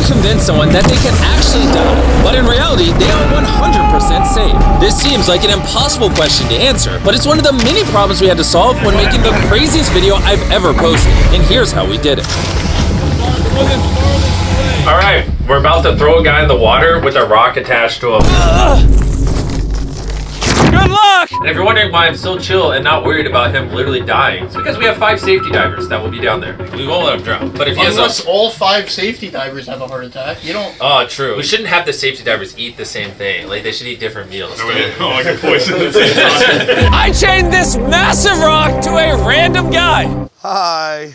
convince someone that they can actually die, but in reality, they are 100% safe. This seems like an impossible question to answer, but it's one of the many problems we had to solve when making the craziest video I've ever posted, and here's how we did it. All right, we're about to throw a guy in the water with a rock attached to him. Good luck! And if you're wondering why I'm still chill and not worried about him literally dying, it's because we have 5 safety divers that will be down there. We won't let him drown. But if he Unless all 5 safety divers have a heart attack, you don't... Oh, true. We shouldn't have the safety divers eat the same thing. Like, they should eat different meals. I get poisoned at the same time. I chained this massive rock to a random guy. Hi.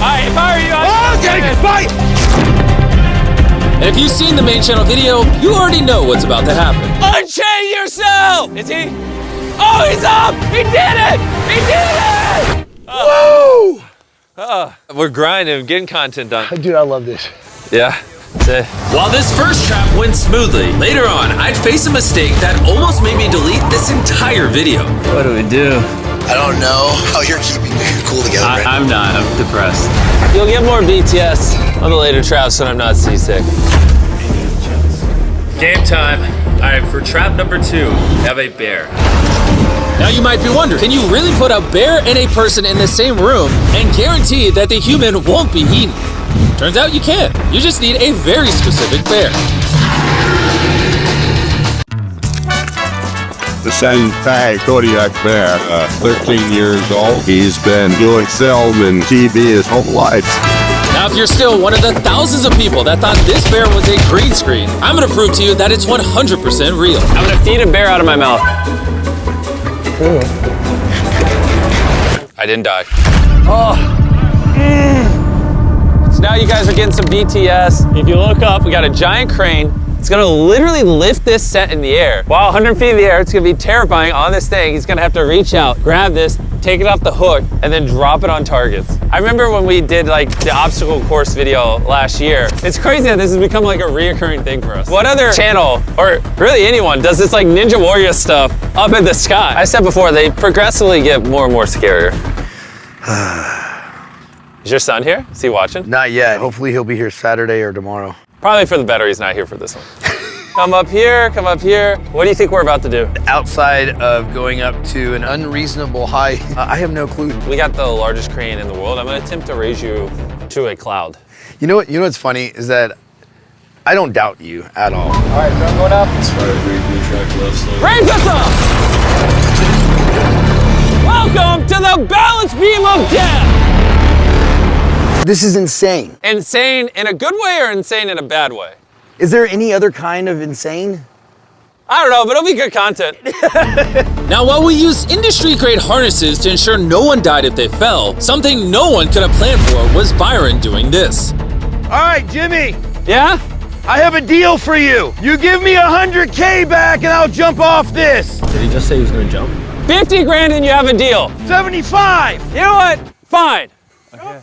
Hi, if I were you, I'd take it, fight! And if you've seen the main channel video, you already know what's about to happen. Unchain yourself! Is he? Oh, he's up! He did it! He did it! Woo! We're grinding, getting content done. Dude, I love this. Yeah. While this first trap went smoothly, later on, I'd face a mistake that almost made me delete this entire video. What do we do? I don't know how you're keeping cool together. I'm not. I'm depressed. You'll get more BTS on the later traps when I'm not seasick. Game time. All right, for trap number 2, we have a bear. Now you might be wondering, can you really put a bear and a person in the same room and guarantee that the human won't be eaten? Turns out you can. You just need a very specific bear. The Sentai Kodiak Bear, 13 years old. He's been doing film and TV his whole life. Now, if you're still one of the thousands of people that thought this bear was a green screen, I'm gonna prove to you that it's 100% real. I'm gonna feed a bear out of my mouth. I didn't die. Oh. So now you guys are getting some BTS. If you look up, we got a giant crane. It's gonna literally lift this set in the air. Wow, 100 feet in the air, it's gonna be terrifying on this thing. He's gonna have to reach out, grab this, take it off the hook, and then drop it on targets. I remember when we did like the obstacle course video last year. It's crazy that this has become like a reoccurring thing for us. What other channel, or really anyone, does this like Ninja Warrior stuff up in the sky? I said before, they progressively get more and more scarier. Is your son here? Is he watching? Not yet. Hopefully he'll be here Saturday or tomorrow. Probably for the better he's not here for this one. Come up here, come up here. What do you think we're about to do? Outside of going up to an unreasonable height, I have no clue. We got the largest crane in the world. I'm gonna attempt to raise you to a cloud. You know what's funny is that I don't doubt you at all. All right, so I'm going up. Raise us up! Welcome to the balance beam of death! This is insane. Insane in a good way or insane in a bad way? Is there any other kind of insane? I don't know, but it'll be good content. Now, while we used industry-grade harnesses to ensure no one died if they fell, something no one could have planned for was Byron doing this. All right, Jimmy. Yeah? I have a deal for you. You give me 100K back and I'll jump off this. Did he just say he was going to jump? 50 grand and you have a deal. 75. You know what? Fine. Okay.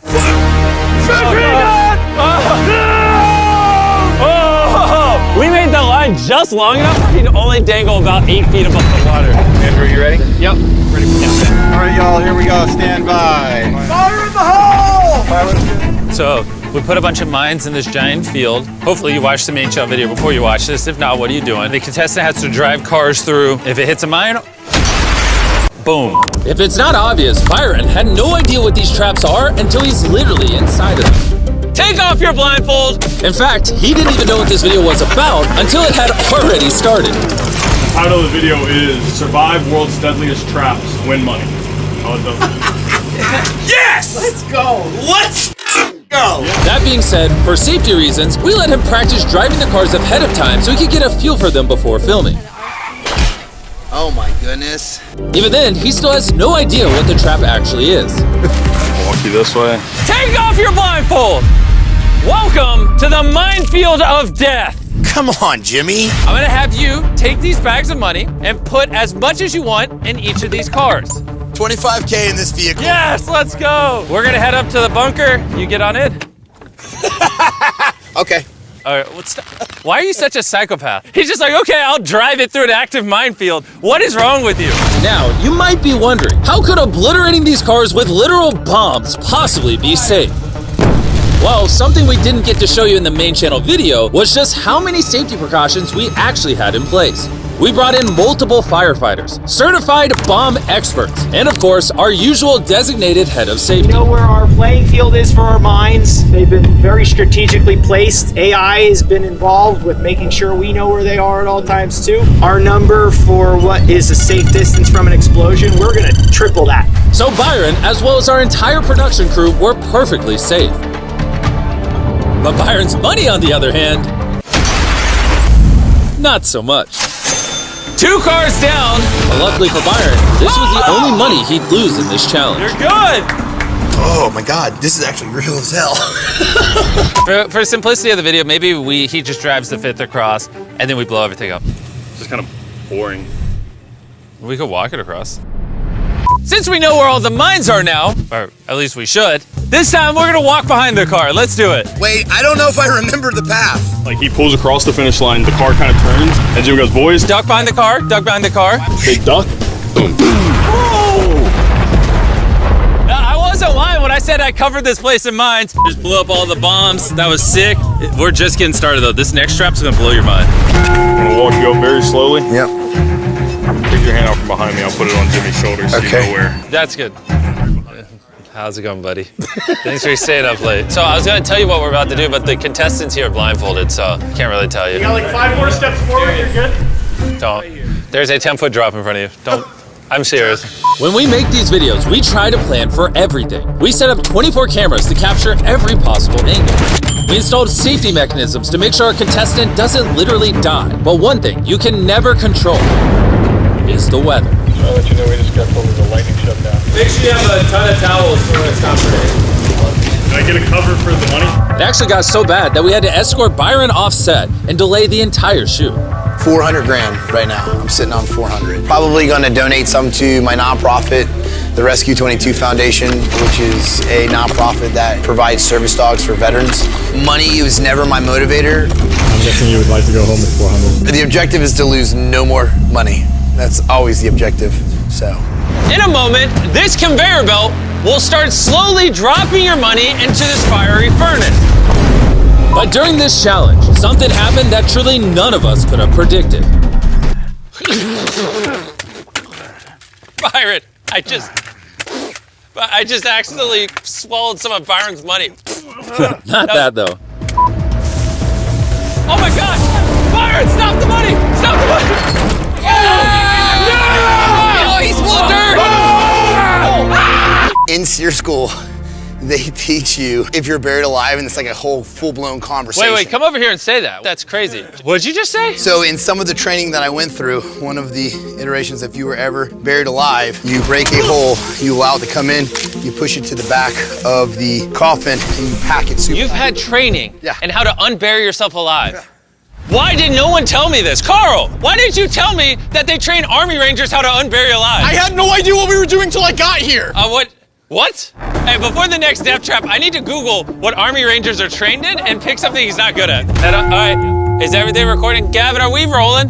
We made the line just long enough for me to only dangle about 8 feet above the water. Andrew, you ready? Yep. Ready for countdown. All right, y'all, here we go. Stand by. Fire in the hole! So we put a bunch of mines in this giant field. Hopefully you watched the main shot video before you watch this. If not, what are you doing? The contestant has to drive cars through. If it hits a mine, boom. If it's not obvious, Byron had no idea what these traps are until he's literally inside of them. Take off your blindfold! In fact, he didn't even know what this video was about until it had already started. The title of the video is Survive World's Deadliest Traps, Win Money. Oh, it doesn't. Yes! Let's go. Let's go! That being said, for safety reasons, we let him practice driving the cars ahead of time so he could get a feel for them before filming. Oh my goodness. Even then, he still has no idea what the trap actually is. Walk you this way. Take off your blindfold! Welcome to the minefield of death! Come on, Jimmy. I'm gonna have you take these bags of money and put as much as you want in each of these cars. 25K in this vehicle. Yes, let's go! We're gonna head up to the bunker. You get on it? Okay. All right, why are you such a psychopath? He's just like, okay, I'll drive it through an active minefield. What is wrong with you? Now, you might be wondering, how could obliterating these cars with literal bombs possibly be safe? Well, something we didn't get to show you in the main channel video was just how many safety precautions we actually had in place. We brought in multiple firefighters, certified bomb experts, and of course, our usual designated head of safety. We know where our playing field is for our mines. They've been very strategically placed. AI has been involved with making sure we know where they are at all times too. Our number for what is a safe distance from an explosion, we're gonna triple that. So Byron, as well as our entire production crew, were perfectly safe. But Byron's money, on the other hand, not so much. 2 cars down. But luckily for Byron, this was the only money he'd lose in this challenge. You're good. Oh my God, this is actually real as hell. For simplicity of the video, maybe he just drives the 5th across and then we blow everything up. It's just kind of boring. We could walk it across. Since we know where all the mines are now, or at least we should, this time we're gonna walk behind the car. Let's do it. Wait, I don't know if I remember the path. Like he pulls across the finish line, the car kind of turns, and Jimmy goes, boys, Duck behind the car, duck behind the car. big duck, boom. I wasn't lying when I said I covered this place in mines. Just blew up all the bombs. That was sick. We're just getting started though. This next strap's gonna blow your mind. I'm gonna walk you up very slowly. Yep. Take your hand out from behind me, I'll put it on Jimmy's shoulder so you know where. That's good. How's it going, buddy? Thanks for staying up late. So I was gonna tell you what we're about to do, but the contestants here are blindfolded, so I can't really tell you. You got like 5 more steps forward, you're good? Don't. There's a 10-foot drop in front of you. Don't. I'm serious. When we make these videos, we try to plan for everything. We set up 24 cameras to capture every possible angle. We installed safety mechanisms to make sure our contestant doesn't literally die. But one thing you can never control is the weather. I'll let you know we just got told the lightning shut down. Make sure you have a ton of towels for when it's not raining. Can I get a cover for the money? It actually got so bad that we had to escort Byron off set and delay the entire shoot. 400 grand right now. I'm sitting on 400. Probably gonna donate some to my nonprofit, the Rescue 22 Foundation, which is a nonprofit that provides service dogs for veterans. Money was never my motivator. I'm guessing you would like to go home with 400. The objective is to lose no more money. That's always the objective, so. In a moment, this conveyor belt will start slowly dropping your money into this fiery furnace. But during this challenge, something happened that truly none of us could have predicted. Byron, I just accidentally swallowed some of Byron's money. Not that though. Oh my gosh! Byron, stop the money! Stop the money! Oh, he's full of dirt! In SEER school, they teach you if you're buried alive, and it's like a whole full-blown conversation. Wait, come over here and say that. That's crazy. What'd you just say? So in some of the training that I went through, one of the iterations, if you were ever buried alive, you break a hole, you allow it to come in, you push it to the back of the coffin, and you pack it super. You've had training Yeah. and how to unbury yourself alive. Yeah. Why did no one tell me this? Carl, why didn't you tell me that they train Army Rangers how to unbury alive? I had no idea what we were doing till I got here. What? Hey, before the next death trap, I need to Google what Army Rangers are trained in and pick something he's not good at. All right, is everything recording? Gavin, are we rolling?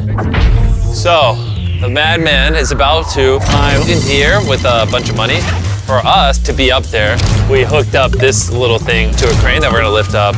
So, the madman is about to climb in here with a bunch of money. For us to be up there, we hooked up this little thing to a crane that we're gonna lift up.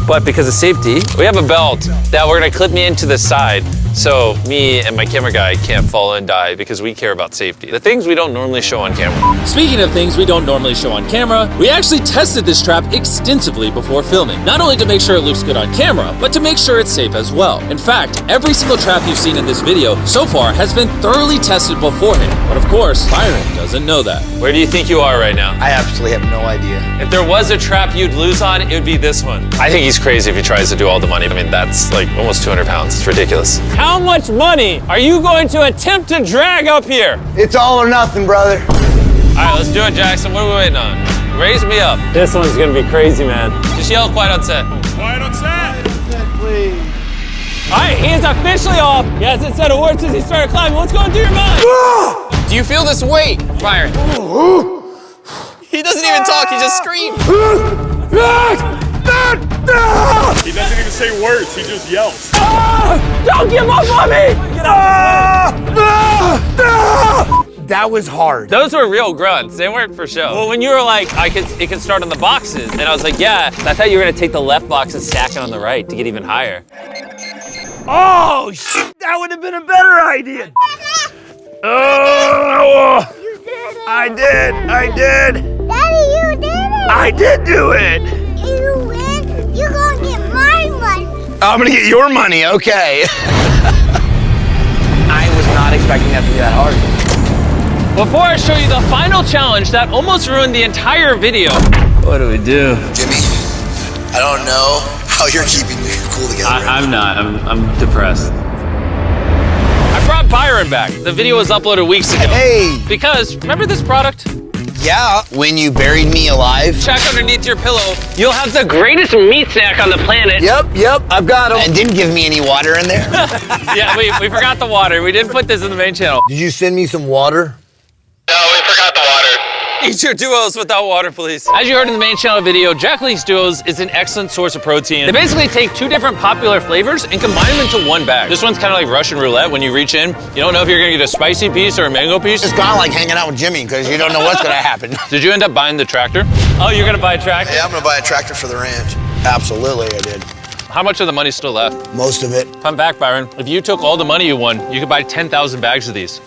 But because of safety, we have a belt that we're gonna clip me into the side so me and my camera guy can't fall and die because we care about safety. The things we don't normally show on camera. Speaking of things we don't normally show on camera, we actually tested this trap extensively before filming. Not only to make sure it looks good on camera, but to make sure it's safe as well. In fact, every single trap you've seen in this video so far has been thoroughly tested beforehand. But of course, Byron doesn't know that. Where do you think you are right now? I absolutely have no idea. If there was a trap you'd lose on, it would be this one. I think he's crazy if he tries to do all the money. I mean, that's like almost 200 pounds. It's ridiculous. How much money are you going to attempt to drag up here? It's all or nothing, brother. All right, let's do it, Jackson. What are we waiting on? Raise me up. This one's gonna be crazy, man. Just yell quiet on set. Quiet on set! Please. All right, he is officially off. He hasn't said a word since he started climbing. What's going through your mind? Do you feel this weight, Byron? He doesn't even talk, he just screams. He doesn't even say words, he just yells. Don't give up on me! Get That was hard. Those were real grunts. They weren't for show. Well, when you were like, it can start on the boxes, and I was like, yeah. I thought you were gonna take the left box and stack it on the right to get even higher. Oh, shit, that would have been a better idea. Oh, You did it. I did. Daddy, you did it. I did do it. If you win, you're gonna get my money. I'm gonna get your money, okay. I was not expecting that to be that hard. Before I show you the final challenge that almost ruined the entire video. What do we do? Jimmy, I don't know how you're keeping your cool together. I'm not. I'm depressed. I brought Byron back. The video was uploaded weeks ago. Hey! Because, remember this product? Yeah, when you buried me alive. Check underneath your pillow. You'll have the greatest meat snack on the planet. Yep, I've got him. And didn't give me any water in there. Yeah, we forgot the water. We didn't put this in the main channel. Did you send me some water? No, we forgot the water. Eat your duos without water, please. As you heard in the main channel video, Jack Link's Duos is an excellent source of protein. They basically take two different popular flavors and combine them into one bag. This one's kind of like Russian roulette. When you reach in, you don't know if you're gonna get a spicy piece or a mango piece. It's kind of like hanging out with Jimmy because you don't know what's gonna happen. Did you end up buying the tractor? Oh, you're gonna buy a tractor? Yeah, I'm gonna buy a tractor for the ranch. Absolutely, I did. How much of the money's still left? Most of it. Come back, Byron. If you took all the money you won, you could buy 10,000 bags of these.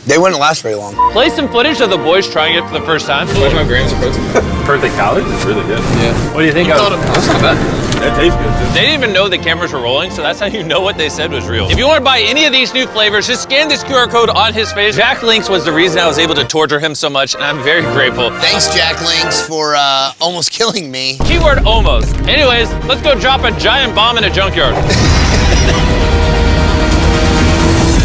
They wouldn't last very long. Play some footage of the boys trying it for the first time. 25 grams of protein. Perfect calories? It's really good. Yeah. What do you think of it? That's not bad. That tastes good too. They didn't even know the cameras were rolling, so that's how you know what they said was real. If you want to buy any of these new flavors, just scan this QR code on his face. Jack Links was the reason I was able to torture him so much, and I'm very grateful. Thanks, Jack Links, for almost killing me. Keyword almost. Anyways, let's go drop a giant bomb in a junkyard.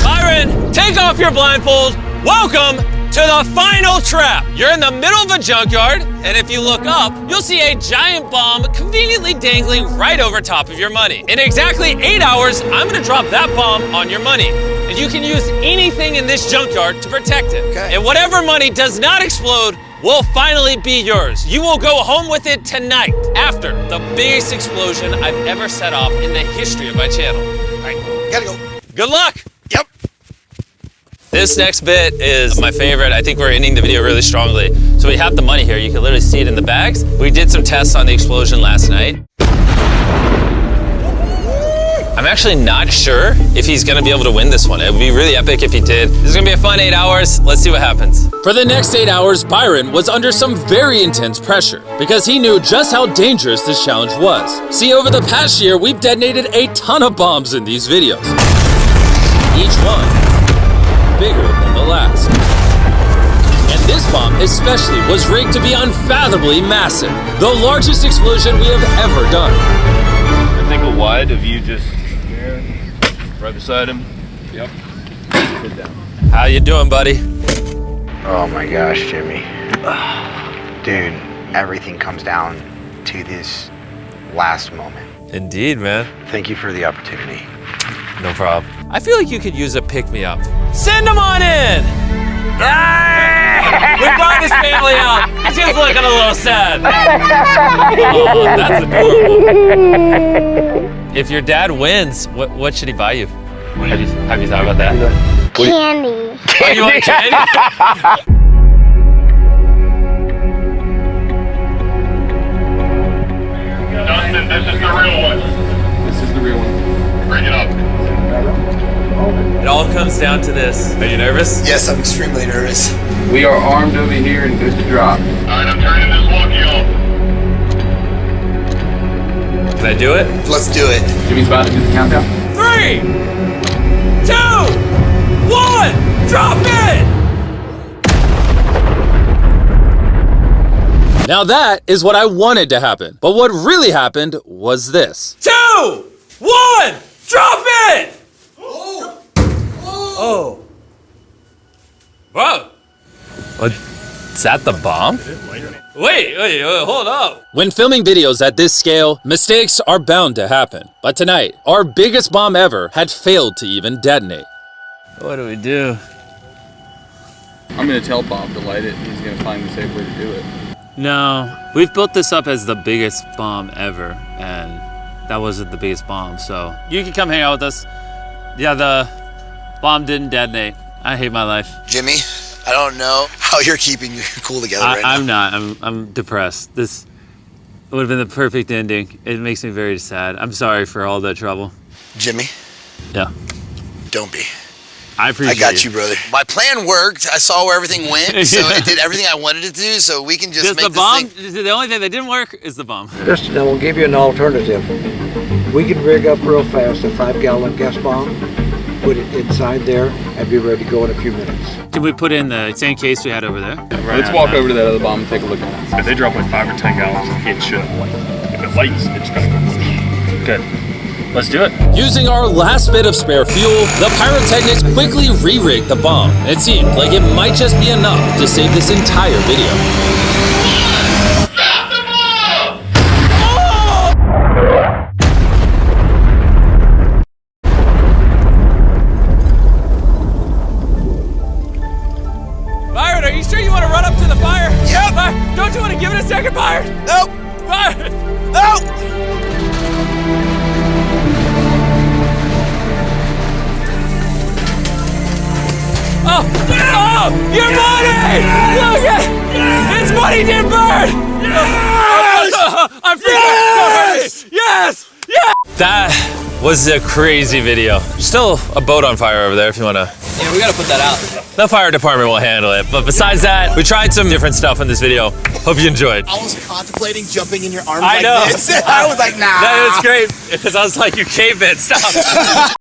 Byron, take off your blindfold. Welcome to the final trap. You're in the middle of a junkyard, and if you look up, you'll see a giant bomb conveniently dangling right over top of your money. In exactly 8 hours, I'm gonna drop that bomb on your money. And you can use anything in this junkyard to protect it. Okay. And whatever money does not explode will finally be yours. You will go home with it tonight after the biggest explosion I've ever set off in the history of my channel. All right, Gotta go. good luck. Yep. This next bit is my favorite. I think we're ending the video really strongly. So we have the money here. You can literally see it in the bags. We did some tests on the explosion last night. I'm actually not sure if he's gonna be able to win this one. It would be really epic if he did. This is gonna be a fun 8 hours. Let's see what happens. For the next 8 hours, Byron was under some very intense pressure because he knew just how dangerous this challenge was. See, over the past year, we've detonated a ton of bombs in these videos. Each one bigger than the last. And this bomb especially was rigged to be unfathomably massive, the largest explosion we have ever done. I think a wide of you just here, right beside him. Yep. Sit down. How you doing, buddy? Oh my gosh, Jimmy. Dude, everything comes down to this last moment. Indeed, man. Thank you for the opportunity. No problem. I feel like you could use a pick-me-up. Send him on in! We brought his family out. She's looking a little sad. Oh, that's adorable. If your dad wins, what should he buy you? Have you thought about that? Candy. Oh, you want candy? Dustin, this is the real one. This is the real one. Bring it up. It all comes down to this. Are you nervous? Yes, I'm extremely nervous. We are armed over here and good to drop. Alright, I'm turning this walkie off. Can I do it? Let's do it. Jimmy's about to do the countdown. 3, 2, 1, drop it! Now that is what I wanted to happen. But what really happened was this. 2, 1, drop it! Oh. Whoa. Is that the bomb? Wait, hold up. When filming videos at this scale, mistakes are bound to happen. But tonight, our biggest bomb ever had failed to even detonate. What do we do? I'm gonna tell Bob to light it and he's gonna find the safe way to do it. No, we've built this up as the biggest bomb ever, and that wasn't the biggest bomb, so you can come hang out with us. Yeah, the bomb didn't detonate. I hate my life. Jimmy, I don't know how you're keeping your cool together right now. I'm not. I'm depressed. This would have been the perfect ending. It makes me very sad. I'm sorry for all the trouble. Jimmy? Yeah. Don't be. I appreciate it. I got you, brother. My plan worked. I saw where everything went, so it did everything I wanted it to do, so we can just make the bomb, this thing. the only thing that didn't work is the bomb. Justin, I will give you an alternative. We can rig up real fast a 5-gallon gas bomb, put it inside there, and be ready to go in a few minutes. Can we put in the same case we had over there? Let's walk over to that other bomb and take a look at it. If they drop like 5 or 10 gallons, it shouldn't light. If it lights, it's gonna go. Good. Let's do it. Using our last bit of spare fuel, the pyrotechnics quickly re-rigged the bomb. It seemed like it might just be enough to save this entire video. Byron, are you sure you want to run up to the fire? Yep. Byron, don't you want to give it a second, Byron? Nope. Byron! Nope. Oh, your money! Look at it's money didn't burn! I'm freaking yes! Yes! That was a crazy video. Still a boat on fire over there if you want to. Yeah, we gotta put that out. The fire department will handle it. But besides that, we tried some different stuff in this video. Hope you enjoyed. I was contemplating jumping in your arms I know. like this. I was like, nah. That was great because I was like, you caveman, stop.